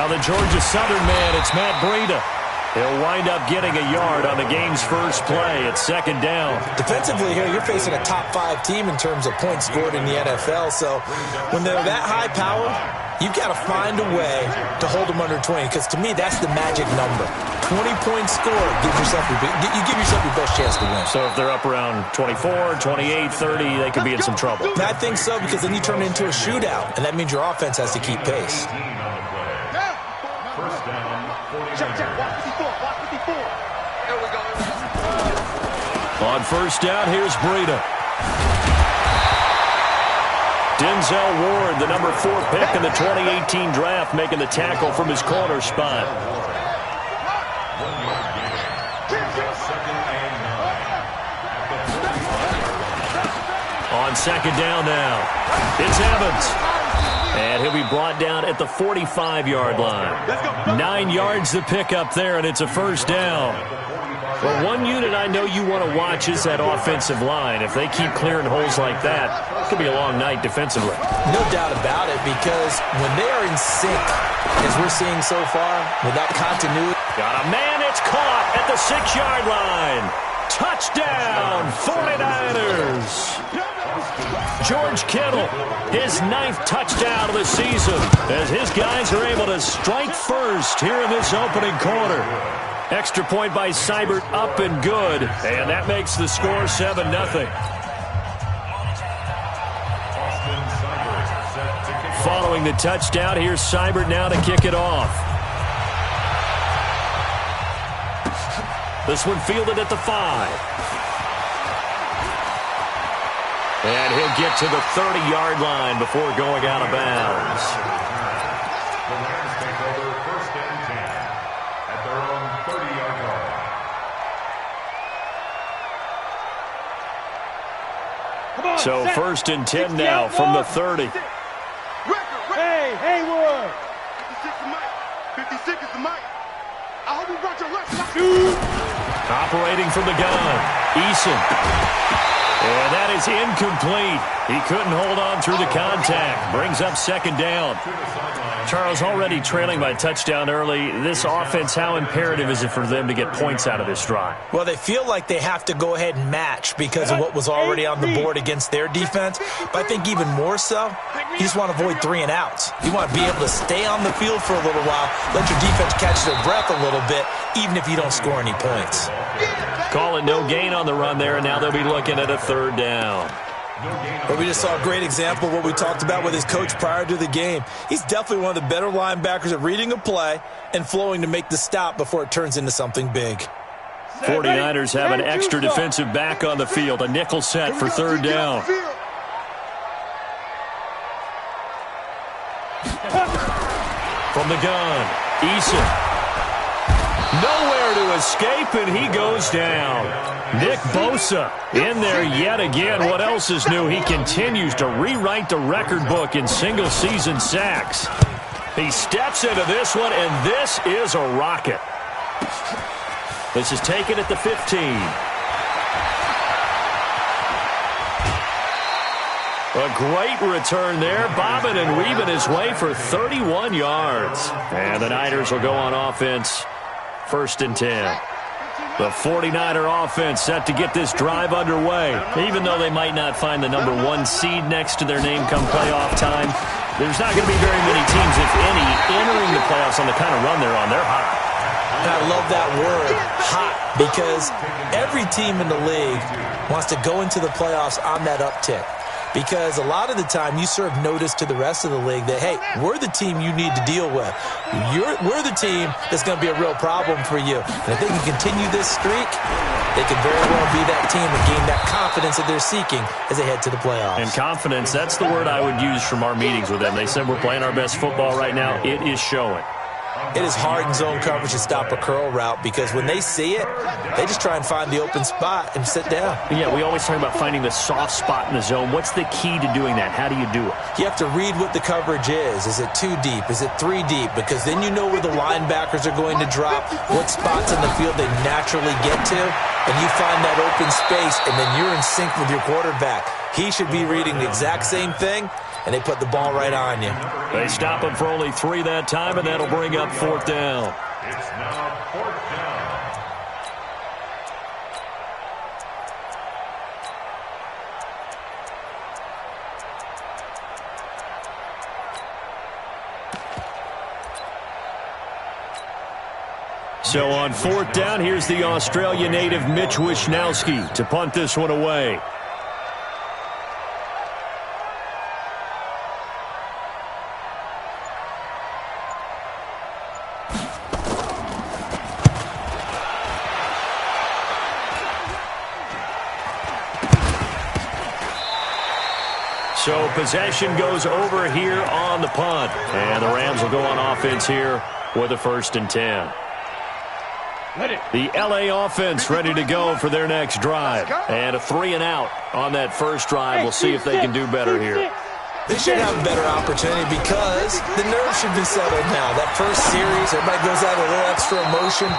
Now the Georgia Southern man, it's Matt Breida. He'll wind up getting a yard on the game's first play. It's second down. Defensively here, you're facing a top-5 team in terms of points scored in the NFL. So when they're that high-powered, you've got to find a way to hold them under 20, because to me, that's the magic number. 20 points scored, you give yourself your best chance to win. So if they're up around 24, 28, 30, they could be in some trouble. I think so, because then you turn it into a shootout, and that means your offense has to keep pace. First down, 49. Check, watch 54. Here we go. On first down, here's Breida. Denzel Ward, the number 4 pick in the 2018 draft, making the tackle from his corner spot. On second down now, it's Evans. And he'll be brought down at the 45-yard line. 9 yards to pick up there, and it's a first down. Well, one unit I know you want to watch is that offensive line. If they keep clearing holes like that, it could be a long night defensively. No doubt about it, because when they are in sync, as we're seeing so far, with that continuity. Got a man, it's caught at the 6-yard line. Touchdown, 49ers. George Kittle, his 9th touchdown of the season, as his guys are able to strike first here in this opening quarter. Extra point by Seibert, up and good, and that makes the score 7-0. Following the touchdown, here's Seibert now to kick it off. This one fielded at the 5. And he'll get to the 30-yard line before going out of bounds. The Lions take over first and 10 at their own 30-yard line. So first and 10 now from the 30. Hey, Haywood. 56 is the mic. I hope you brought your left. Operating from the gun, Eason. And that is incomplete. He couldn't hold on through the contact. Brings up second down. Charles, already trailing by a touchdown early. This offense, how imperative is it for them to get points out of this drive? Well, they feel like they have to go ahead and match because of what was already on the board against their defense. But I think even more so, you just want to avoid 3 and outs. You want to be able to stay on the field for a little while, let your defense catch their breath a little bit, even if you don't score any points. Call it no gain on the run there, and now they'll be looking at a third down. But we just saw a great example of what we talked about with his coach prior to the game. He's definitely one of the better linebackers at reading a play and flowing to make the stop before it turns into something big. 49ers have an extra defensive back on the field, a nickel set for third down. From the gun, Eason. Nowhere to escape, and he goes down. Nick Bosa in there yet again. What else is new? He continues to rewrite the record book in single-season sacks. He steps into this one, and this is a rocket. This is taken at the 15. A great return there, bobbing and weaving his way for 31 yards. And the Niners will go on offense. First and 10. The 49er offense set to get this drive underway. Even though they might not find the number 1 seed next to their name come playoff time, there's not going to be very many teams, if any, entering the playoffs on the kind of run they're on. They're hot. I love that word, hot, because every team in the league wants to go into the playoffs on that uptick. Because a lot of the time you serve notice to the rest of the league that, hey, we're the team you need to deal with. We're the team that's going to be a real problem for you. And if they can continue this streak, they can very well be that team and gain that confidence that they're seeking as they head to the playoffs. And confidence, that's the word I would use from our meetings with them. They said we're playing our best football right now. It is showing. It is hard in zone coverage to stop a curl route because when they see it, they just try and find the open spot and sit down. Yeah, we always talk about finding the soft spot in the zone. What's the key to doing that? How do you do it? You have to read what the coverage is. Is it 2 deep? Is it 3 deep? Because then you know where the linebackers are going to drop, what spots in the field they naturally get to, and you find that open space, and then you're in sync with your quarterback. He should be reading the exact same thing, and they put the ball right on you. They stop him for only 3 that time, and that'll bring up 4th down. It's now 4th down. So on 4th down, here's the Australia native Mitch Wishnowsky to punt this one away. So possession goes over here on the punt. And the Rams will go on offense here with a 1st and 10. The LA offense ready to go for their next drive. And a 3-and-out on that first drive. We'll see if they can do better here. They should have a better opportunity because the nerves should be settled now. That first series, everybody goes out with a little extra emotion.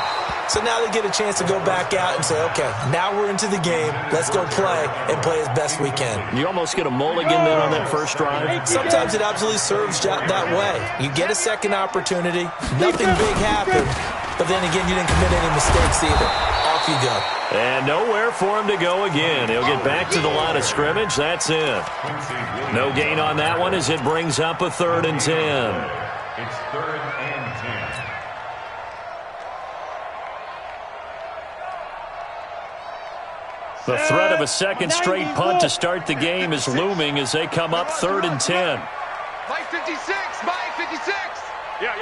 So now they get a chance to go back out and say, okay, now we're into the game. Let's go play and play as best we can. You almost get a mulligan then on that first drive? Sometimes it absolutely serves that way. You get a second opportunity. Nothing big happened. But then again, you didn't commit any mistakes either. Off you go. And nowhere for him to go again. He'll get back to the line of scrimmage. That's it. No gain on that one as it brings up a 3rd and 10. It's 3rd and 10. The threat of a second straight punt to start the game is looming as they come up 3rd and 10. Mike 56, Mike 56. Yeah.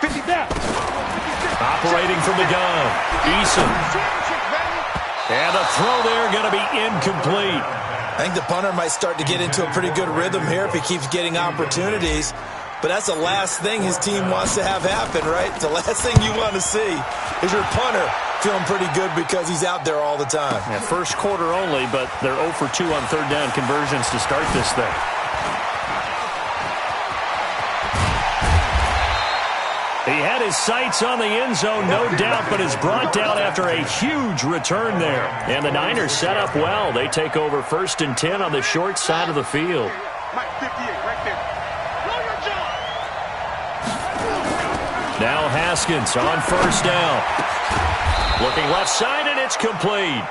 50 down. Operating from the gun, Eason. And the throw there going to be incomplete. I think the punter might start to get into a pretty good rhythm here if he keeps getting opportunities. But that's the last thing his team wants to have happen, right? The last thing you want to see is your punter feeling pretty good because he's out there all the time. Yeah, first quarter only, but they're 0 for 2 on 3rd down conversions to start this thing. He had his sights on the end zone, no doubt, but is brought down after a huge return there. And the Niners set up well. They take over 1st and 10 on the short side of the field. Mike 58, right there. Now Haskins on 1st down. Looking left side, and it's complete.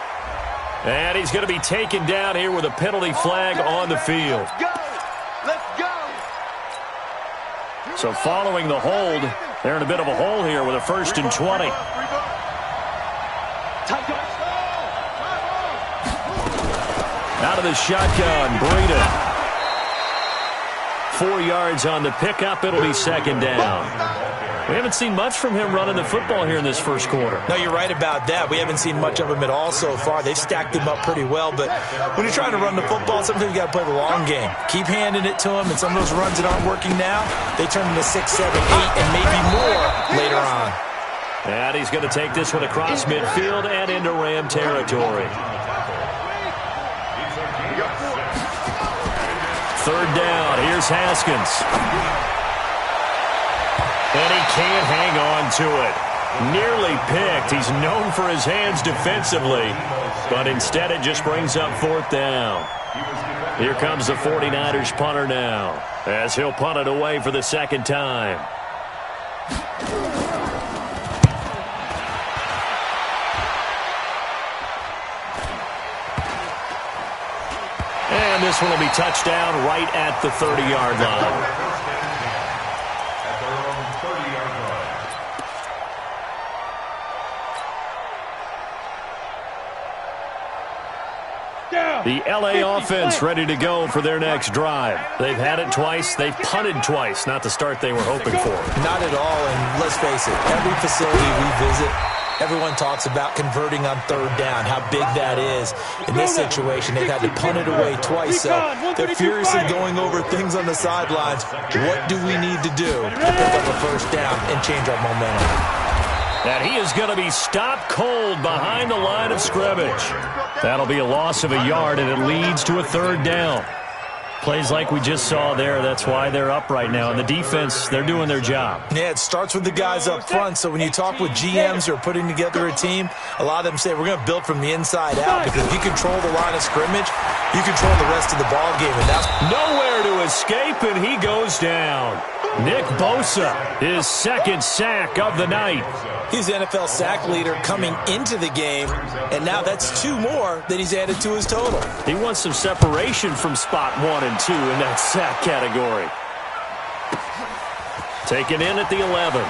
And he's going to be taken down here with a penalty flag on the field. Let's go. So following the hold, they're in a bit of a hole here with a 1st and 20. Out of the shotgun, Breida. 4 yards on the pickup. It'll be 2nd down. We haven't seen much from him running the football here in this first quarter. No, you're right about that. We haven't seen much of him at all so far. They've stacked him up pretty well, but when you're trying to run the football, sometimes you got to play the long game. Keep handing it to him, and some of those runs that aren't working now, they turn into 6, 7, 8, and maybe more later on. And he's going to take this one across midfield and into Ram territory. 3rd down. Here's Haskins. And he can't hang on to it. Nearly picked. He's known for his hands defensively, but instead it just brings up 4th down. Here comes the 49ers punter now, as he'll punt it away for the 2nd time. And this one will be touchdown right at the 30-yard line. The LA offense ready to go for their next drive. They've had it twice. They've punted twice. Not the start they were hoping for. Not at all, and let's face it, every facility we visit, everyone talks about converting on 3rd down, how big that is. In this situation, they've had to punt it away twice, so they're furiously going over things on the sidelines. What do we need to do to pick up a 1st down and change our momentum? And he is going to be stopped cold behind the line of scrimmage. That'll be a loss of a yard, and it leads to a 3rd down. Plays like we just saw there. That's why they're up right now. And the defense, they're doing their job. Yeah, it starts with the guys up front. So when you talk with GMs who are putting together a team, a lot of them say we're going to build from the inside out. Because if you control the line of scrimmage, you control the rest of the ball game. And that's nowhere to escape, and he goes down. Nick Bosa, his second sack of the night. He's the NFL sack leader coming into the game, and now that's 2 more that he's added to his total. He wants some separation from spot 1 and 2 in that sack category. Taken in at the 11.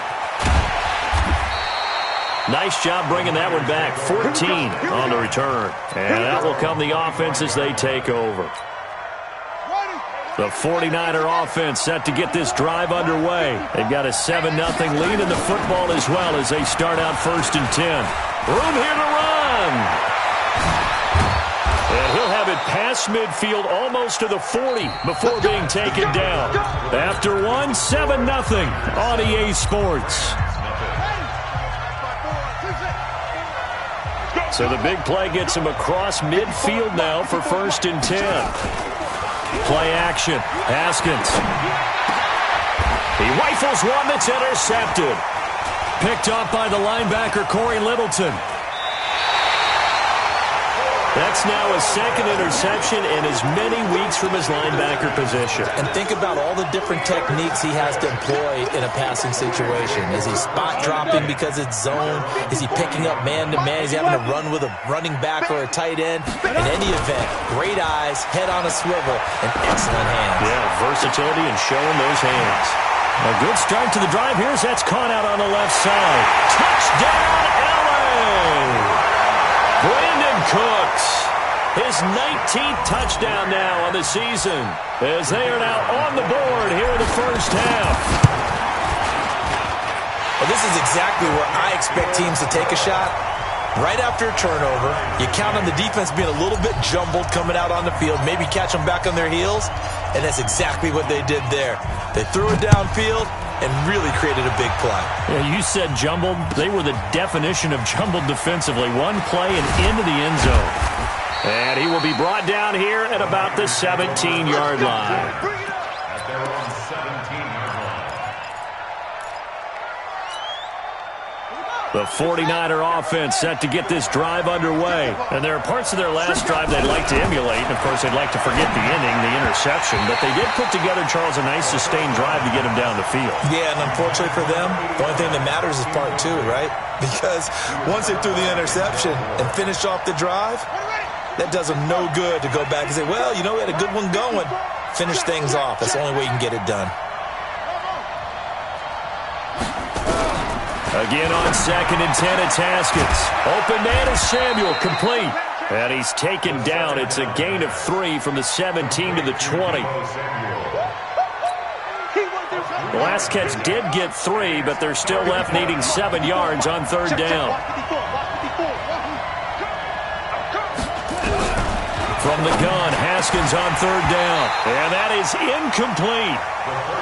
Nice job bringing that one back. 14 on the return. And that will come the offense as they take over. The 49er offense set to get this drive underway. They've got a 7-0 lead in the football as well as they start out 1st and 10. Room here to run. And he'll have it past midfield almost to the 40 before being taken down. After 1, 7-0 on EA Sports. So the big play gets him across midfield now for 1st and 10. Play action. Haskins. He rifles one that's intercepted. Picked up by the linebacker, Corey Littleton. That's now a 2nd interception in as many weeks from his linebacker position. And think about all the different techniques he has to employ in a passing situation. Is he spot dropping because it's zone? Is he picking up man-to-man? Is he having to run with a running back or a tight end? In any event, great eyes, head on a swivel, and excellent hands. Yeah, versatility and showing those hands. A good start to the drive. Here's that's caught out on the left side. Touchdown, LA! Brandon Cooks, his 19th touchdown now on the season, as they are now on the board here in the first half. Well, this is exactly where I expect teams to take a shot. Right after a turnover, you count on the defense being a little bit jumbled coming out on the field, maybe catch them back on their heels, and that's exactly what they did there. They threw it downfield and really created a big play. Yeah, you said jumbled. They were the definition of jumbled defensively. One play and into the end zone. And he will be brought down here at about the 17-yard line. The 49er offense set to get this drive underway. And there are parts of their last drive they'd like to emulate. And, of course, they'd like to forget the inning, the interception. But they did put together, Charles, a nice sustained drive to get him down the field. Yeah, and unfortunately for them, the only thing that matters is part 2, right? Because once they threw the interception and finished off the drive, that does them no good to go back and say, well, you know, we had a good one going. Finish things off. That's the only way you can get it done. Again on 2nd and 10, it's Haskins. Open man is Samuel, complete. And he's taken down. It's a gain of 3 from the 17 to the 20. The last catch did get 3, but they're still left needing 7 yards on 3rd down. From the gun, Haskins on 3rd down. And that is incomplete.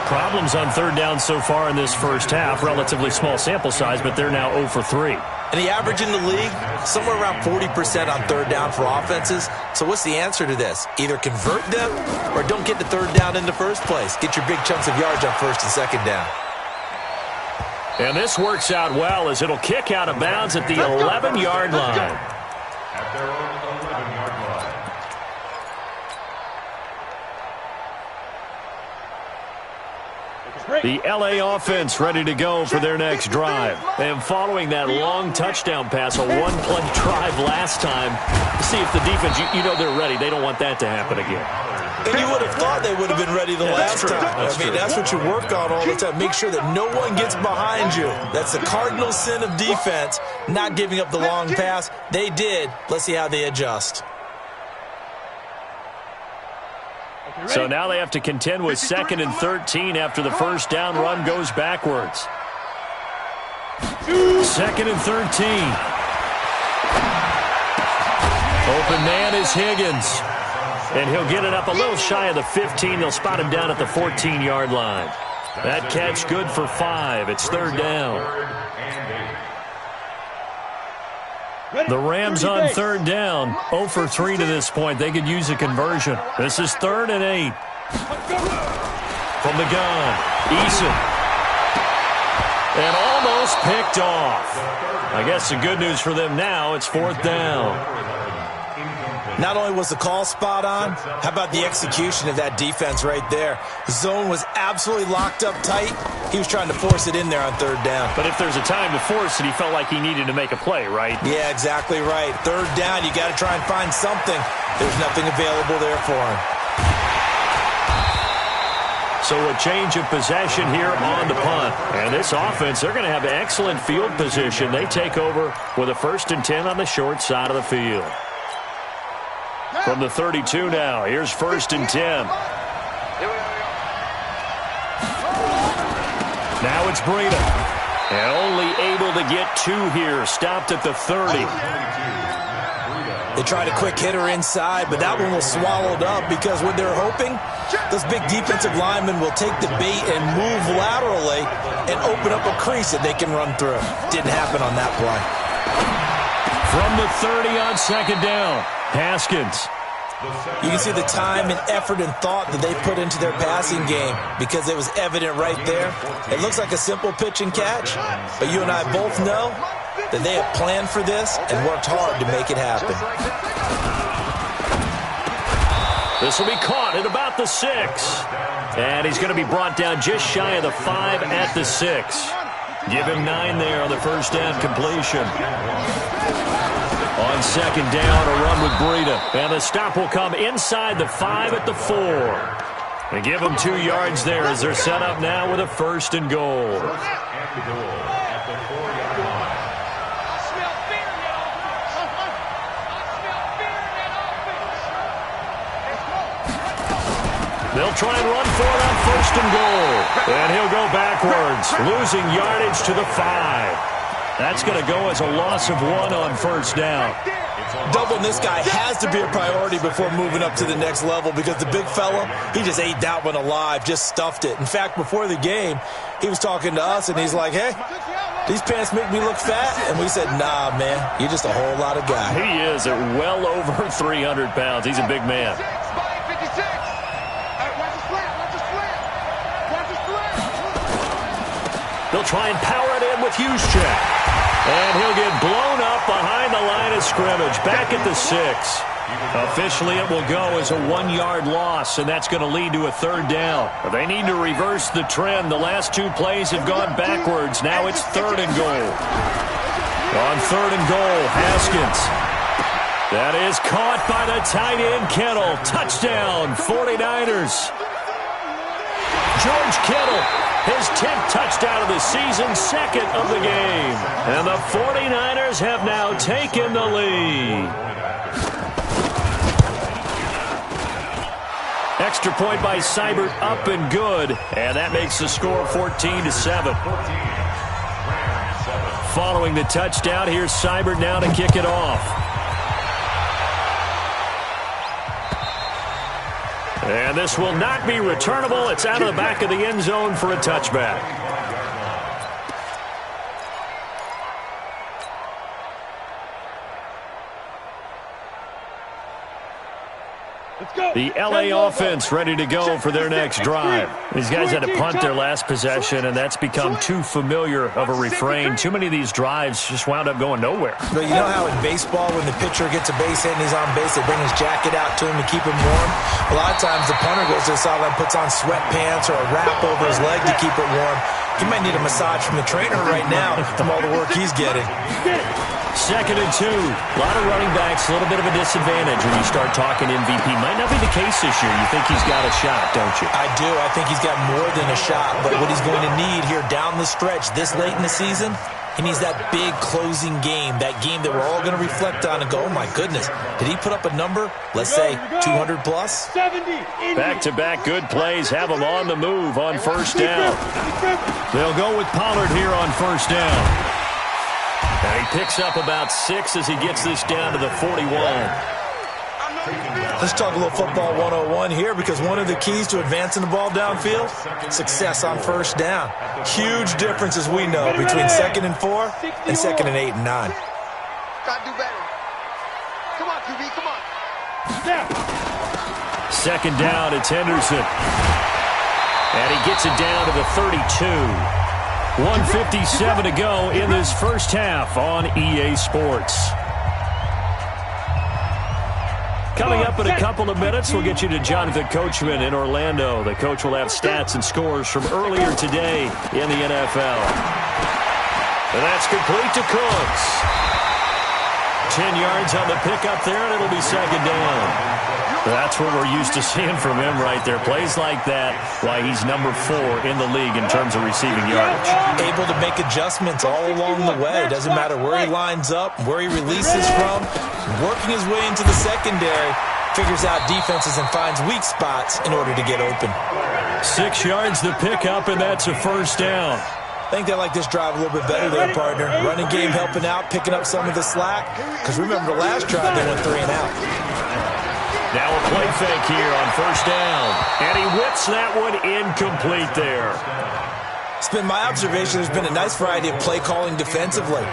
Problems on 3rd down so far in this first half. Relatively small sample size, but they're now 0 for 3. And the average in the league, somewhere around 40% on 3rd down for offenses. So what's the answer to this? Either convert them or don't get the 3rd down in the first place. Get your big chunks of yards on 1st and 2nd down. And this works out well as it'll kick out of bounds at the 11-yard line. At their own 11-yard line. The LA offense ready to go for their next drive. And following that long touchdown pass, a one-play drive last time, see if the defense, you know they're ready. They don't want that to happen again. And you would have thought they would have been ready the last time. That's what you work on all the time. Make sure that no one gets behind you. That's the cardinal sin of defense, not giving up the long pass. They did. Let's see how they adjust. So now they have to contend with 2nd and 13 after the first down run goes backwards. 2nd and 13. Open man is Higgins. And he'll get it up a little shy of the 15. They'll spot him down at the 14-yard line. That catch good for 5. It's 3rd down. The Rams on 3rd down, 0 for 3 to this point. They could use a conversion. This is 3rd and 8. From the gun, Eason. And almost picked off. I guess the good news for them now, it's 4th down. Not only was the call spot on, how about the execution of that defense right there? The zone was absolutely locked up tight. He was trying to force it in there on 3rd down. But if there's a time to force it, he felt like he needed to make a play, right? Yeah, exactly right. 3rd down, you got to try and find something. There's nothing available there for him. So a change of possession here on the punt. And this offense, they're going to have excellent field position. They take over with a 1st and 10 on the short side of the field. From the 32 now, here's 1st and 10. Now it's Breida. And only able to get 2 here. Stopped at the 30. They tried a quick hitter inside, but that one was swallowed up because what they're hoping, those big defensive linemen will take the bait and move laterally and open up a crease that they can run through. Didn't happen on that play. From the 30 on 2nd down, Haskins. You can see the time and effort and thought that they put into their passing game because it was evident right there. It looks like a simple pitch and catch, but you and I both know that they have planned for this and worked hard to make it happen. This will be caught at about the 6. And he's going to be brought down just shy of the 5 at the 6. Give him 9 there on the 1st down completion. On 2nd down, a run with Breida. And the stop will come inside the 5 at the 4. And give them 2 yards there as they're set up now with a 1st and goal. They'll try and run for it on 1st and goal. And he'll go backwards, losing yardage to the 5. That's going to go as a loss of 1 on 1st down. Doubling this guy has to be a priority before moving up to the next level because the big fella, he just ate that one alive, just stuffed it. In fact, before the game, he was talking to us, and he's like, hey, these pants make me look fat. And we said, nah, man, you're just a whole lot of guy. He is at well over 300 pounds. He's a big man. They'll try and power it in with Juszczyk. And he'll get blown up behind the line of scrimmage. Back at the 6. Officially, it will go as a 1-yard loss, and that's going to lead to a 3rd down. They need to reverse the trend. The last 2 plays have gone backwards. Now it's 3rd and goal. On 3rd and goal, Haskins. That is caught by the tight end, Kittle. Touchdown, 49ers. George Kittle, his 10th touchdown of the season, 2nd of the game. And the 49ers have now taken the lead. Extra point by Seibert, up and good. And that makes the score 14-7. Following the touchdown, here's Seibert now to kick it off. And this will not be returnable. It's out of the back of the end zone for a touchback. The LA offense ready to go for their next drive. These guys had to punt their last possession, and that's become too familiar of a refrain. Too many of these drives just wound up going nowhere. But you know how in baseball, when the pitcher gets a base hit and he's on base, they bring his jacket out to him to keep him warm? A lot of times the punter goes to the sideline, puts on sweatpants or a wrap over his leg to keep it warm. He might need a massage from the trainer right now from all the work he's getting. 2nd and 2. A lot of running backs, a little bit of a disadvantage when you start talking MVP. Might not be the case this year. You think he's got a shot, don't you? I do. I think he's got more than a shot. But what he's going to need here down the stretch this late in the season, he needs that big closing game, that game that we're all going to reflect on and go, oh, my goodness, did he put up a number, let's say, 200 plus? Back-to-back good plays have him on the move on 1st down. They'll go with Pollard here on 1st down. And he picks up about 6 as he gets this down to the 41. Let's talk a little football 101 here because one of the keys to advancing the ball downfield, success on 1st down. Huge difference, as we know, between 2nd and 4 and 2nd and 8 and 9. Gotta do better. Come on, QB, come on. second down, it's Henderson. And he gets it down to the 32. 1:57 to go in this first half on EA Sports. Coming up in a couple of minutes, we'll get you to Jonathan Coachman in Orlando. The coach will have stats and scores from earlier today in the NFL. And that's complete to Cooks. 10 yards on the pickup there, and it'll be second down. That's what we're used to seeing from him right there. Plays like that, why he's number 4 in the league in terms of receiving yardage. Able to make adjustments all along the way. Doesn't matter where he lines up, where he releases from. Working his way into the secondary, figures out defenses and finds weak spots in order to get open. 6 yards the pickup, and that's a first down. I think they like this drive a little bit better there, partner. Running game helping out, picking up some of the slack. Because remember, the last drive they went 3 and out. Now a play fake here on first down. And he whips that one incomplete there. It's been my observation there's been a nice variety of play calling defensively.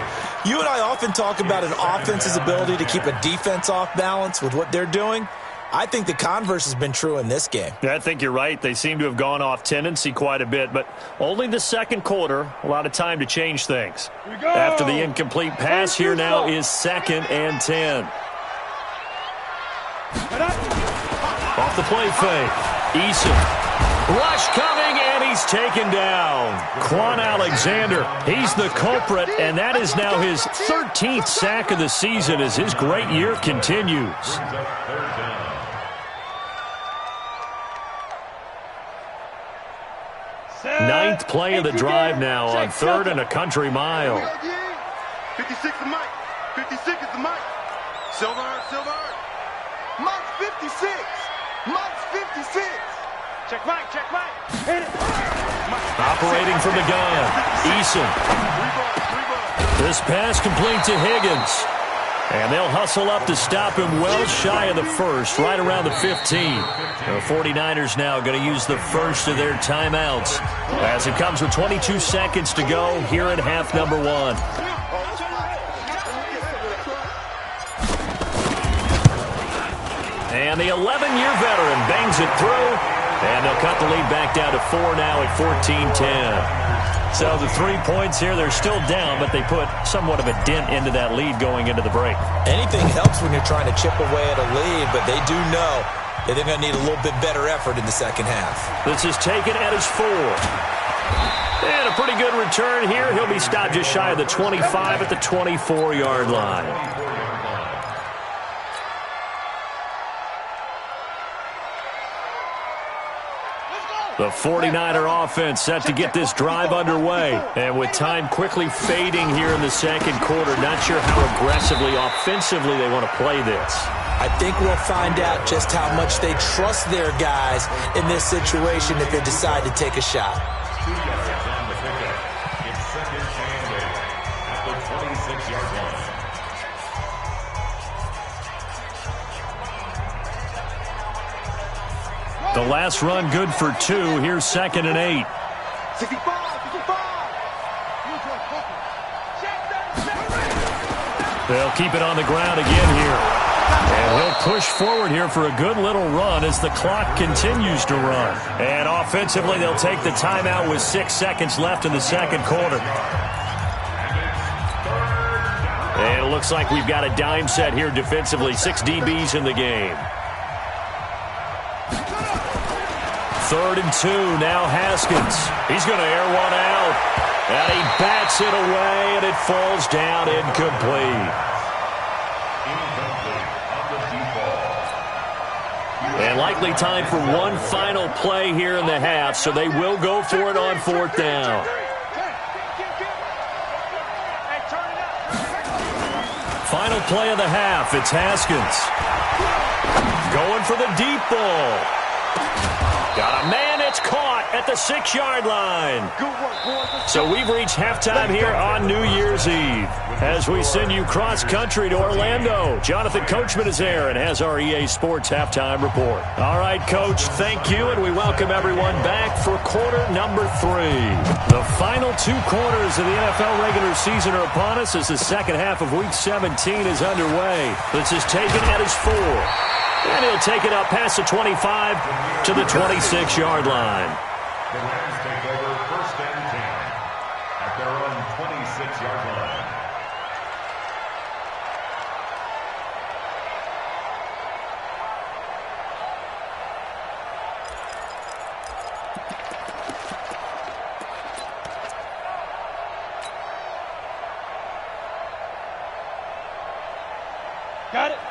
You and I often talk about an offense's ability to keep a defense off balance with what they're doing. I think the converse has been true in this game. Yeah, I think you're right. They seem to have gone off tendency quite a bit, but only the second quarter, a lot of time to change things. After the incomplete pass, here now is 2nd and 10. Off the play fake. Eason. Rush coming, and he's taken down. Quan Alexander, he's the culprit, and that is now his 13th sack of the season as his great year continues. Ninth play of the drive now on 3rd and a country mile. 56 is Mike. 56 is the Mike. Silver. Mike's 56. Mike's 56. Check Mike. Hit it. Operating from the gun. Eason. This pass complete to Higgins. And they'll hustle up to stop him well shy of the first, right around the 15. The 49ers now going to use the first of their timeouts as it comes with 22 seconds to go here in half number 1. And the 11-year veteran bangs it through, and they'll cut the lead back down to 4 now at 14-10. So the 3 points here, they're still down, but they put somewhat of a dent into that lead going into the break. Anything helps when you're trying to chip away at a lead, but they do know that they're going to need a little bit better effort in the second half. This is taken at his 4. And a pretty good return here. He'll be stopped just shy of the 25 at the 24-yard line. The 49er offense set to get this drive underway. And with time quickly fading here in the second quarter, not sure how aggressively, offensively they want to play this. I think we'll find out just how much they trust their guys in this situation if they decide to take a shot. 2 yards on the pickup. It's 2nd and 8 at the 26-yard line. The last run good for 2. Here's 2nd and 8. 65. They'll keep it on the ground again here. And he'll push forward here for a good little run as the clock continues to run. And offensively, they'll take the timeout with 6 seconds left in the second quarter. And it looks like we've got a dime set here defensively. 6 DBs in the game. 3rd and 2, now Haskins. He's going to air one out. And he bats it away, and it falls down incomplete. And likely time for one final play here in the half, so they will go for it on 4th down. Final play of the half, it's Haskins. Going for the deep ball. Got a man, it's caught at the 6-yard line. So we've reached halftime here on New Year's Eve. As we send you cross-country to Orlando, Jonathan Coachman is there and has our EA Sports halftime report. All right, Coach, thank you, and we welcome everyone back for quarter number 3. The final 2 quarters of the NFL regular season are upon us as the second half of Week 17 is underway. This is taken at his 4. And he'll take it up past the 25 to the 26-yard line. The Rams take over 1st and 10 at their own 26-yard line.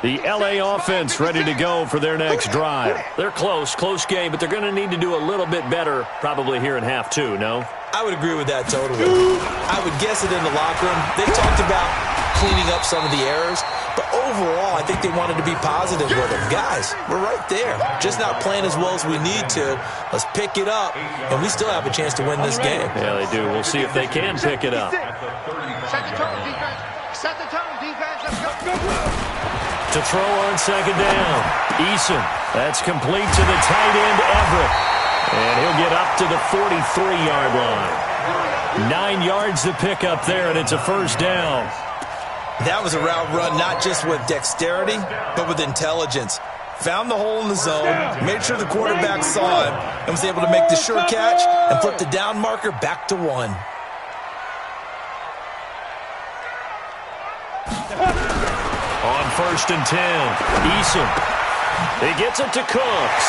The L.A. offense ready to go for their next drive. They're close game, but they're going to need to do a little bit better probably here in half two, no? I would agree with that totally. I would guess it in the locker room. They talked about cleaning up some of the errors, but overall, I think they wanted to be positive with them. Guys, we're right there. Just not playing as well as we need to. Let's pick it up, and we still have a chance to win this game. Yeah, they do. We'll see if they can pick it up. Set the tone, defense. Set the tone, defense. Let's go. To throw on 2nd down. Eason. That's complete to the tight end, Everett. And he'll get up to the 43-yard line. 9 yards to pick up there, and it's a 1st down. That was a route run not just with dexterity, but with intelligence. Found the hole in the zone, made sure the quarterback saw him, and was able to make the sure catch and flip the down marker back to 1. On 1st and 10, Eason. He gets it to Cooks.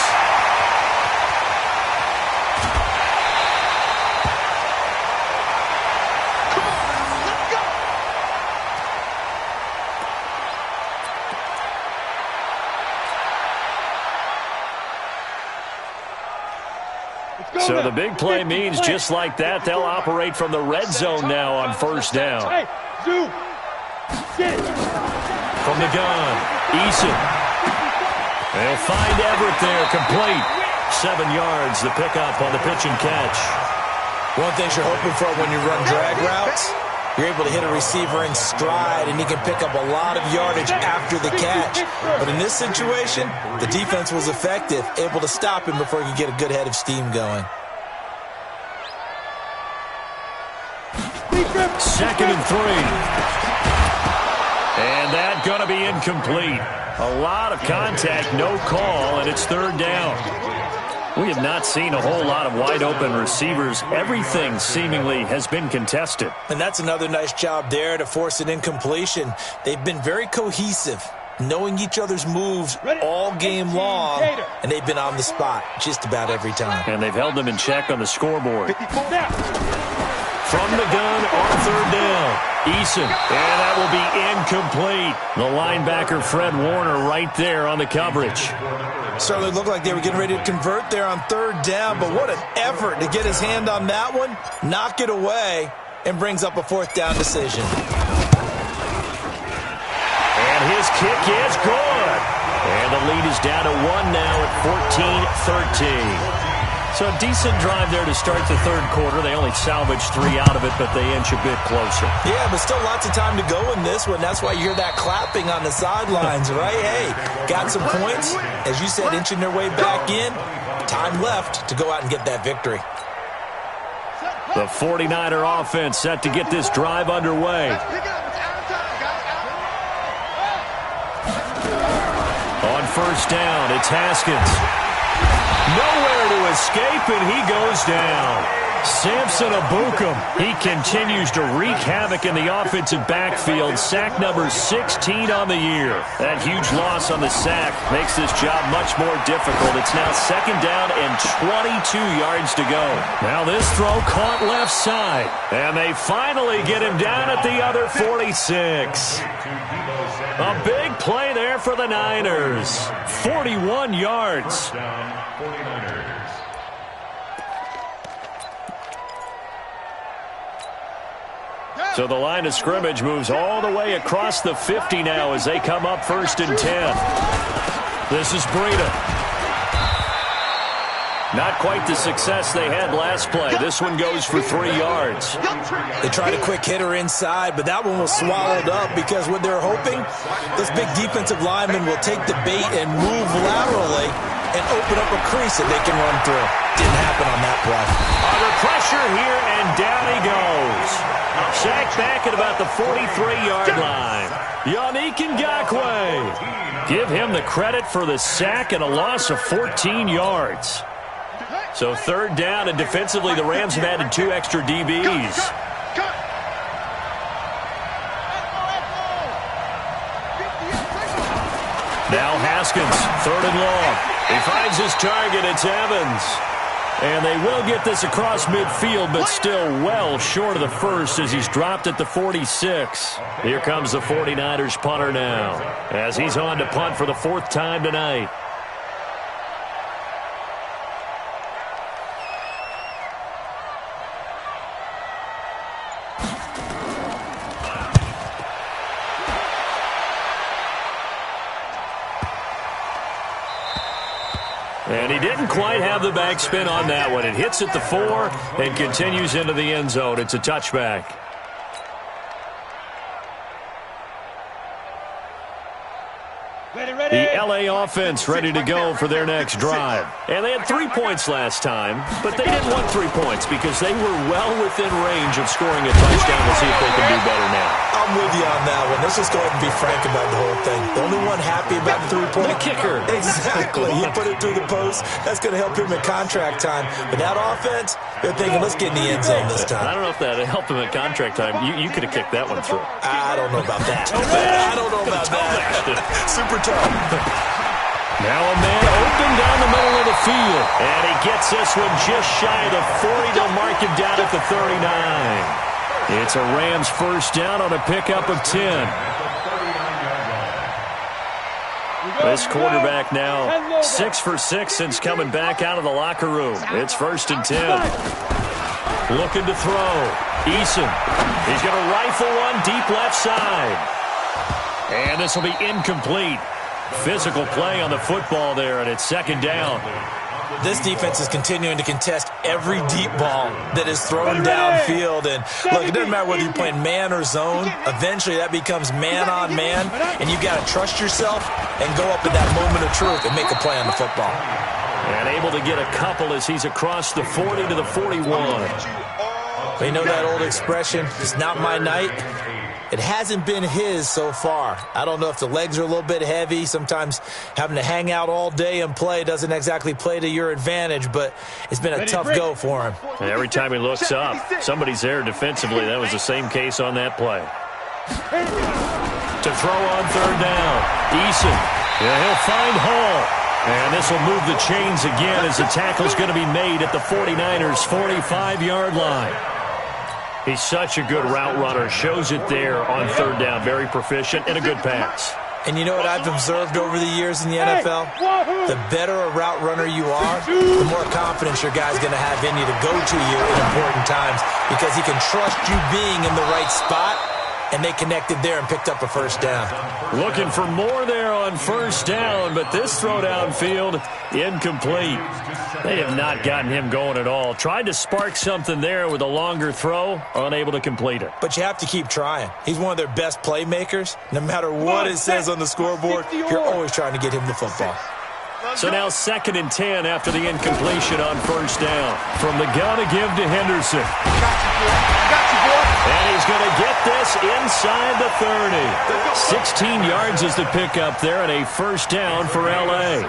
So the big play means just like that, they'll operate from the red zone now on 1st down. From the gun, Eason. They'll find Everett there, complete. 7 yards, the pickup on the pitch and catch. One thing you're hoping for when you run drag routes, you're able to hit a receiver in stride, and he can pick up a lot of yardage after the catch. But in this situation, the defense was effective, able to stop him before he could get a good head of steam going. 2nd and 3. And that's going to be incomplete. A lot of contact, no call, and it's 3rd down. We have not seen a whole lot of wide-open receivers. Everything seemingly has been contested. And that's another nice job there to force an incompletion. They've been very cohesive, knowing each other's moves all game long, and they've been on the spot just about every time. And they've held them in check on the scoreboard. From the gun on 3rd down, Eason, and that will be incomplete. The linebacker, Fred Warner, right there on the coverage. Certainly looked like they were getting ready to convert there on 3rd down, but what an effort to get his hand on that one, knock it away, and brings up a 4th down decision. And his kick is good. And the lead is down to 1 now at 14-13. So a decent drive there to start the 3rd quarter. They only salvaged 3 out of it, but they inch a bit closer. Yeah, but still lots of time to go in this one. That's why you hear that clapping on the sidelines, right? Hey, got some points. As you said, inching their way back in. Time left to go out and get that victory. The 49er offense set to get this drive underway. On 1st down, it's Haskins. Nowhere to escape, and he goes down. Samson Abukum, he continues to wreak havoc in the offensive backfield. Sack number 16 on the year. That huge loss on the sack makes this job much more difficult. It's now 2nd down and 22 yards to go. Now this throw caught left side, and they finally get him down at the other 46. A big play there for the Niners. 41 yards. 49ers. So the line of scrimmage moves all the way across the 50 now as they come up 1st and 10. This is Breida. Not quite the success they had last play. This one goes for 3 yards. They tried a quick hitter inside, but that one was swallowed up because what they're hoping, this big defensive lineman will take the bait and move laterally. and open up a crease that they can run through. Didn't happen on that play. Under pressure here, and down he goes. Sacked back at about the 43-yard line. Yannick Ngakoue. Give him the credit for the sack and a loss of 14 yards. So third down, and defensively the Rams have added 2 extra DBs. Now Haskins, third and long. He finds his target. It's Evans. And they will get this across midfield, but still well short of the first as he's dropped at the 46. Here comes the 49ers punter now as he's on to punt for the 4th time tonight. And he didn't quite have the backspin on that one. It hits at the 4 and continues into the end zone. It's a touchback. The L.A. offense ready to go for their next drive. And they had 3 points last time, but they didn't want 3 points because they were well within range of scoring a touchdown. To see if they can do better now. I'm with you on that one. Let's just go ahead and be frank about the whole thing. The only one happy about the 3-point. The kicker. Exactly. He put it through the post. That's going to help him in contract time. But that offense, they're thinking, let's get in the end zone this time. I don't know if that helped him at contract time. You could have kicked that one through. I don't know about that. I don't know about that. Super tough. Now a man open down the middle of the field. And he gets this one just shy of the 40. They'll mark him down at the 39. It's a Rams first down on a pickup of 10. This quarterback now 6 for 6 since coming back out of the locker room. It's 1st and 10. Looking to throw. Eason. He's going to rifle one deep left side. And this will be incomplete. Physical play on the football there, and it's 2nd down. This defense is continuing to contest every deep ball that is thrown downfield. And look, it doesn't matter whether you're playing man or zone. Eventually, that becomes man on man, and you've got to trust yourself and go up in that moment of truth and make a play on the football. And able to get a couple as he's across the 40 to the 41. You know that old expression, it's not my night. It hasn't been his so far. I don't know if the legs are a little bit heavy. Sometimes having to hang out all day and play doesn't exactly play to your advantage, but it's been a tough go for him. And every time he looks up, somebody's there defensively. That was the same case on that play. To throw on 3rd down. Eason. Yeah, he'll find Hall. And this will move the chains again as the tackle's going to be made at the 49ers' 45-yard line. He's such a good route runner. Shows it there on 3rd down. Very proficient and a good pass. And you know what I've observed over the years in the NFL? The better a route runner you are, the more confidence your guy's going to have in you to go to you in important times because he can trust you being in the right spot, and they connected there and picked up a 1st down. Looking for more there on 1st down, but this throw downfield, incomplete. They have not gotten him going at all. Tried to spark something there with a longer throw, unable to complete it. But you have to keep trying. He's one of their best playmakers. No matter what it says on the scoreboard, you're always trying to get him the football. So now 2nd and 10 after the incompletion on 1st down. From the gun to give to Henderson. Got you, boy. And he's going to get this inside the 30. 16 yards is the pickup there, and a 1st down for L.A.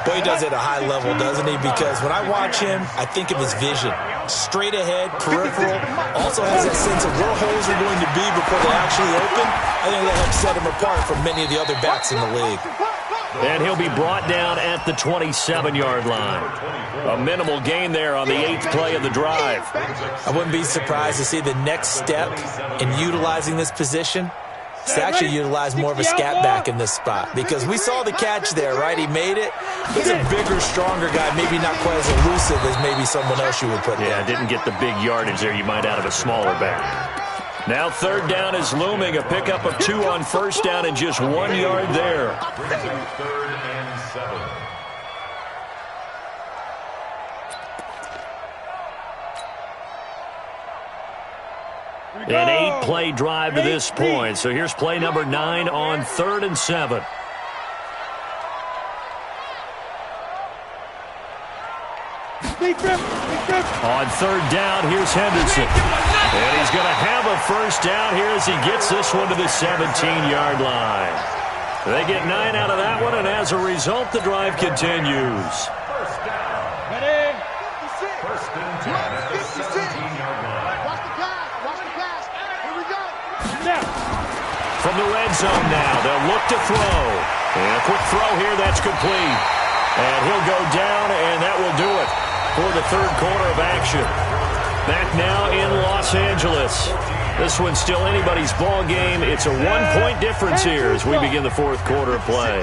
Boy, he does it at a high level, doesn't he? Because when I watch him, I think of his vision. Straight ahead, peripheral. Also has that sense of where holes are going to be before they actually open. I think that helps set him apart from many of the other backs in the league. And he'll be brought down at the 27-yard line. A minimal gain there on the 8th play of the drive. I wouldn't be surprised to see the next step in utilizing this position is to actually utilize more of a scat back in this spot. Because we saw the catch there, right? He made it. He's a bigger, stronger guy, maybe not quite as elusive as maybe someone else you would put there. Yeah, didn't get the big yardage there you might out of a smaller back. Now 3rd down is looming. A pickup of 2 on 1st down and just 1 yard there. 3rd and 7. An 8-play drive to this point. So here's play number 9 on 3rd and 7. On third down, here's Henderson. And he's going to have a first down here as he gets this one to the 17-yard line. They get 9 out of that one, and as a result, the drive continues. First down. Ready? First and 10 at the 17-yard line. Watch the pass. Watch the pass. Here we go. From the red zone now, they'll look to throw. And a quick throw here, that's complete. And he'll go down, and that will do it for the third quarter of action. Back now in Los Angeles. This one's still anybody's ball game. It's a 1-point difference here as we begin the fourth quarter of play.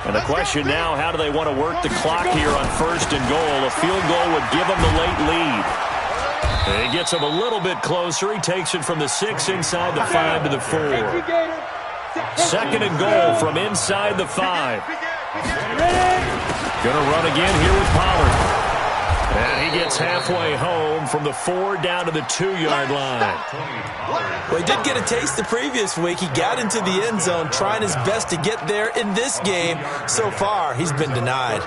And the question now, how do they want to work the clock here on first and goal? A field goal would give them the late lead. And he gets him a little bit closer. He takes it from the 6 inside the 5 to the 4. Second and goal from inside the 5. Gonna run again here with Pollard. And he gets halfway home from the 4 down to the 2-yard line. Well, he did get a taste the previous week. He got into the end zone trying his best to get there in this game. So far, he's been denied.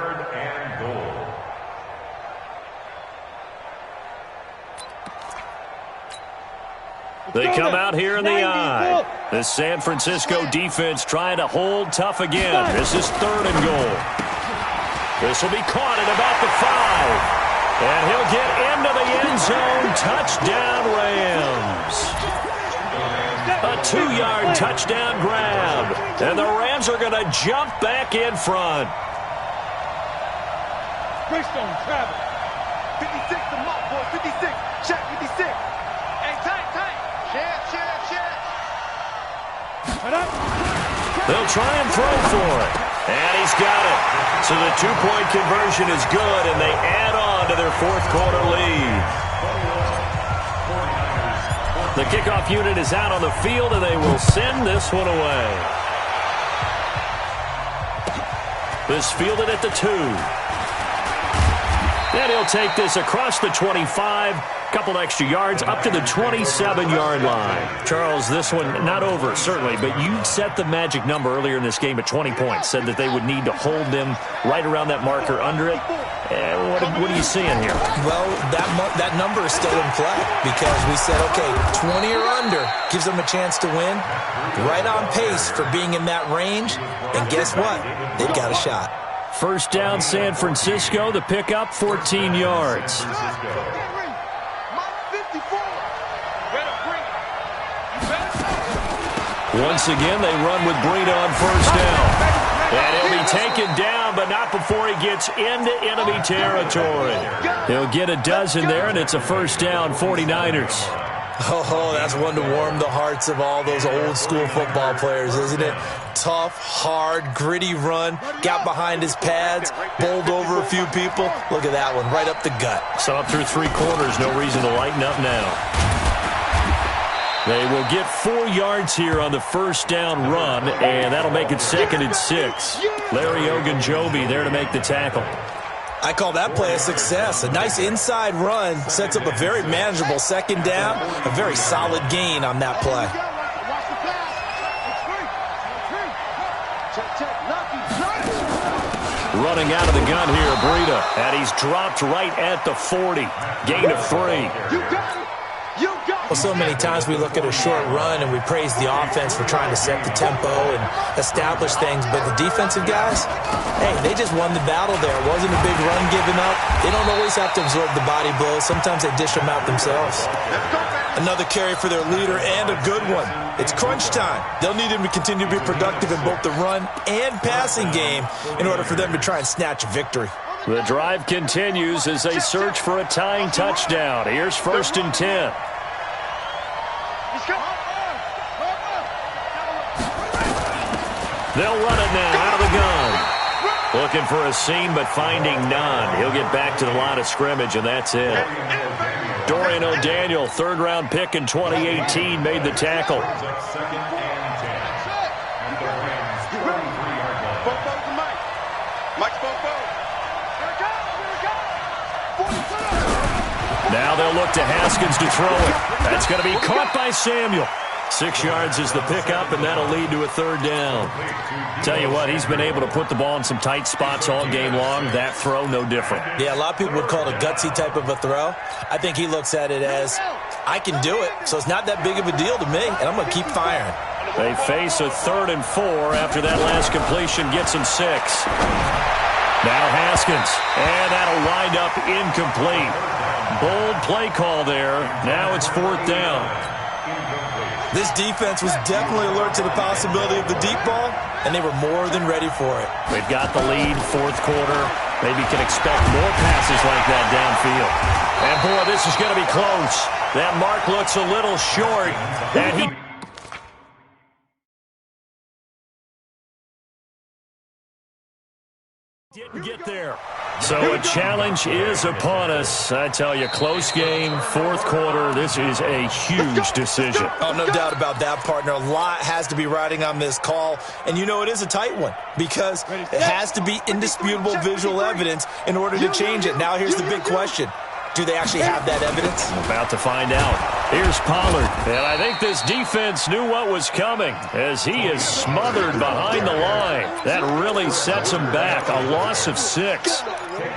They come out here in the eye. The San Francisco defense trying to hold tough again. This is third and goal. This will be caught at about the 5. And he'll get into the end zone. Touchdown, Rams. A 2-yard touchdown grab. And the Rams are going to jump back in front. Greystone travel. 56 to Mark, boy. 56. Check 56. Hey, tight. Check. They'll try and throw for it. And he's got it. So the 2-point conversion is good, and they add on to their fourth quarter lead. The kickoff unit is out on the field, and they will send this one away. This fielded at the 2. Then he'll take this across the 25. Couple extra yards up to the 27-yard line. Charles, this one not over, certainly, but you set the magic number earlier in this game at 20 points, said that they would need to hold them right around that marker under it. What are you seeing here? Well, that number is still in play because we said, okay, 20 or under gives them a chance to win. Right on pace for being in that range, and guess what? They've got a shot. First down, San Francisco. The pickup, 14 yards. Once again, they run with Breida on first down. And he'll be taken down, but not before he gets into enemy territory. He'll get a dozen there, and it's a first down, 49ers. Oh, that's one to warm the hearts of all those old-school football players, isn't it? Tough, hard, gritty run, got behind his pads, bowled over a few people. Look at that one, right up the gut. So up through 3 quarters, no reason to lighten up now. They will get 4 yards here on the first down run, and that'll make it 2nd and 6. Larry Ogunjobi there to make the tackle. I call that play a success. A nice inside run sets up a very manageable second down, a very solid gain on that play. Running out of the gun here, Breida, and he's dropped right at the 40. Gain of 3. Well, so many times we look at a short run and we praise the offense for trying to set the tempo and establish things, but the defensive guys, hey, they just won the battle there. It wasn't a big run given up. They don't always have to absorb the body blows. Sometimes they dish them out themselves. Another carry for their leader and a good one. It's crunch time. They'll need him to continue to be productive in both the run and passing game in order for them to try and snatch a victory. The drive continues as they search for a tying touchdown. Here's first and 10. They'll run it now out of the gun. Looking for a seam, but finding none. He'll get back to the line of scrimmage, and that's it. Dorian O'Daniel, third-round pick in 2018, made the tackle. Now they'll look to Haskins to throw it. That's going to be caught by Samuel. 6 yards is the pickup, and that'll lead to a third down. Tell you what, he's been able to put the ball in some tight spots all game long. That throw, no different. Yeah, a lot of people would call it a gutsy type of a throw. I think he looks at it as, I can do it, so it's not that big of a deal to me, and I'm going to keep firing. They face a 3rd and 4 after that last completion gets him 6. Now Haskins, and that'll wind up incomplete. Bold play call there. Now it's 4th down. This defense was definitely alert to the possibility of the deep ball, and they were more than ready for it. They've got the lead, 4th quarter. Maybe can expect more passes like that downfield. And, boy, this is going to be close. That mark looks a little short, and he didn't get there. So a challenge is upon us. I tell you, close game, 4th quarter. This is a huge decision. Oh, no doubt about that, partner. A lot has to be riding on this call. And you know it is a tight one because it has to be indisputable visual evidence in order to change it. Now here's the big question. Do they actually have that evidence? I'm about to find out. Here's Pollard. And I think this defense knew what was coming as he is smothered behind the line. That really sets him back. A loss of 6.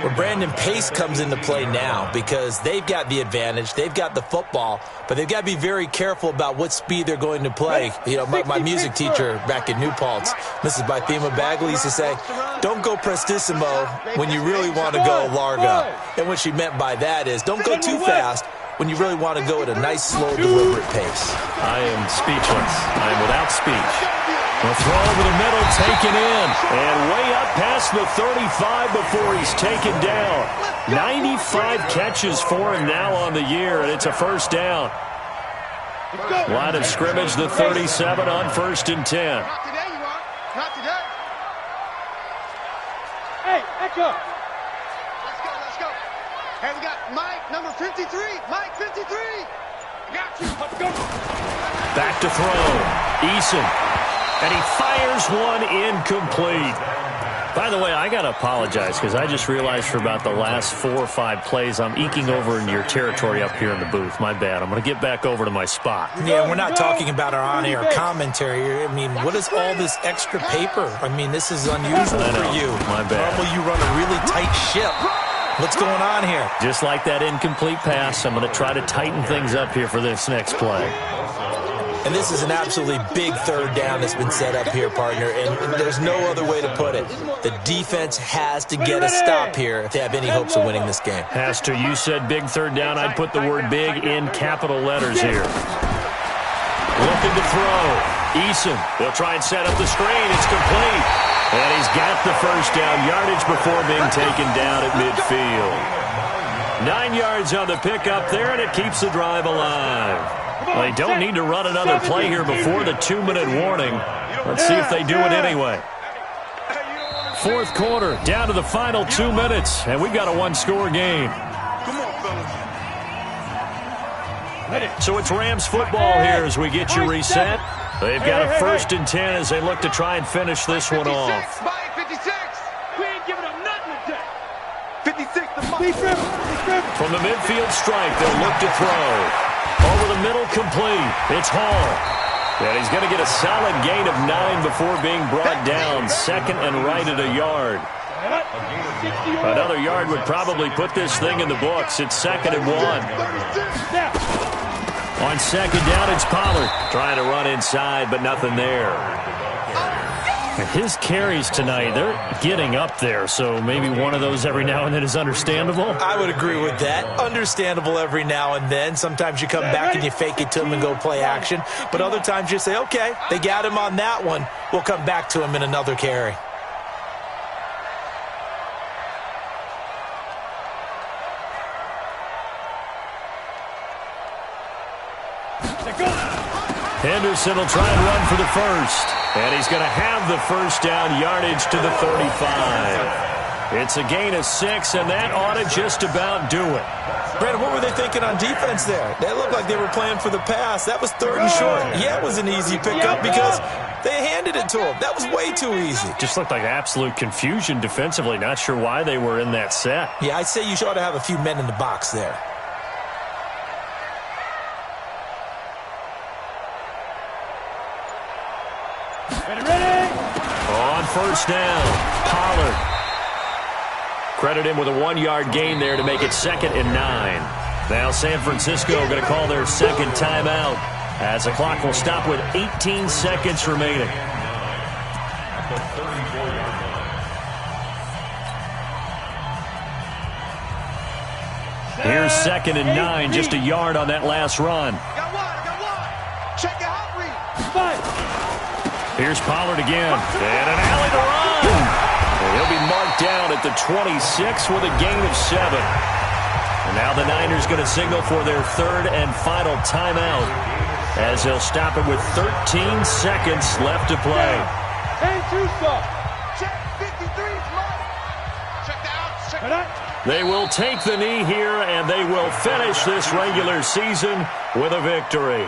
Well, Brandon, pace comes into play now because they've got the advantage. They've got the football, but they've got to be very careful about what speed they're going to play. You know, my music teacher back in New Paltz, Mrs. Bythema Bagley, used to say, don't go prestissimo when you really want to go largo. And what she meant by that is don't go too fast when you really want to go at a nice, slow, deliberate pace. I am speechless. I am without speech. The throw over the middle, taken in, and way up past the 35 before he's taken down. 95 catches for him now on the year, and it's a 1st down. Line of scrimmage, the 37 on 1st and 10. Not today, you are. Not today. Hey, Echo. Let's go. Hey, we got Mike, number 53. Mike, 53. Got you. Let's go. Back to throw. Eason. And he fires one incomplete. By the way, I got to apologize because I just realized for about the last 4 or 5 plays, I'm eking over into your territory up here in the booth. My bad. I'm going to get back over to my spot. Yeah, we're not talking about our on-air commentary. I mean, what is all this extra paper? I mean, this is unusual for you. My bad. Normally you run a really tight ship. What's going on here? Just like that incomplete pass, I'm going to try to tighten things up here for this next play. And this is an absolutely big 3rd down that's been set up here, partner, and there's no other way to put it. The defense has to get a stop here if they have any hopes of winning this game. Has to. You said big 3rd down. I'd put the word big in capital letters here. Looking to throw. Eason. They'll try and set up the screen. It's complete. And he's got the 1st down yardage before being taken down at midfield. 9 yards on the pickup there, and it keeps the drive alive. Well, they don't need to run another play here before the 2-minute warning. Let's see if they do it anyway. 4th quarter, down to the final 2 minutes, and we've got a 1-score game. So it's Rams football here as we get you reset. They've got a 1st and 10 as they look to try and finish this one off. 56. We ain't giving up nothing today. 56. From the midfield stripe, they'll look to throw. Over the middle, complete. It's Hall. And he's going to get a solid gain of 9 before being brought down. 2nd and right at a yard. Another yard would probably put this thing in the books. It's 2nd and 1. On 2nd down, it's Pollard. Trying to run inside, but nothing there. And his carries tonight, they're getting up there, so maybe one of those every now and then is understandable. I would agree with that. Understandable every now and then. Sometimes you come back and you fake it to him and go play action. But other times you say, okay, they got him on that one. We'll come back to him in another carry. Henderson will try and run for the 1st. And he's going to have the 1st down yardage to the 35. It's a gain of 6, and that ought to just about do it. Brandon, what were they thinking on defense there? They looked like they were playing for the pass. That was 3rd and short. Yeah, it was an easy pickup because they handed it to him. That was way too easy. Just looked like absolute confusion defensively. Not sure why they were in that set. Yeah, I'd say you ought to have a few men in the box there. first down. Pollard. Credit him with a 1-yard gain there to make it 2nd and 9. Now San Francisco going to call their second timeout as the clock will stop with 18 seconds remaining. Here's 2nd and 9, just a yard on that last run. Got one. Check it out, read. Here's Pollard again. And an alley to run. And he'll be marked down at the 26 with a gain of 7. And now the Niners going to signal for their third and final timeout as they'll stop it with 13 seconds left to play. Hey, check 53, Mike. Check the outs. Check it out. They will take the knee here, and they will finish this regular season with a victory.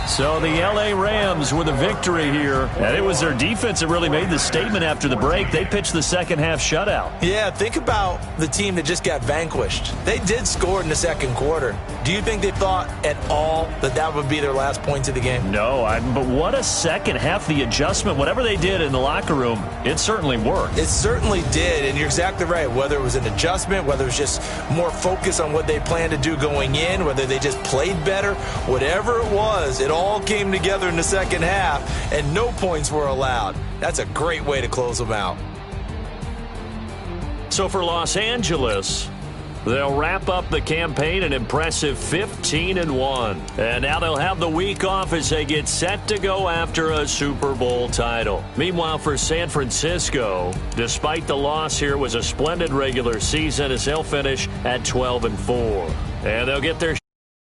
So the L.A. Rams with a victory here, and it was their defense that really made the statement after the break. They pitched the second half shutout. Yeah, think about the team that just got vanquished. They did score in the second quarter. Do you think they thought at all that that would be their last points of the game? No, but what a second half. The adjustment, whatever they did in the locker room, it certainly worked. It certainly did, and you're exactly right. Whether it was an adjustment, whether it was just more focus on what they planned to do going in, whether they just played better, whatever it was, it all came together in the second half, and no points were allowed. That's a great way to close them out. So for Los Angeles, they'll wrap up the campaign an impressive 15-1. And now they'll have the week off as they get set to go after a Super Bowl title. Meanwhile, for San Francisco, despite the loss here, was a splendid regular season as they'll finish at 12-4. And they'll get their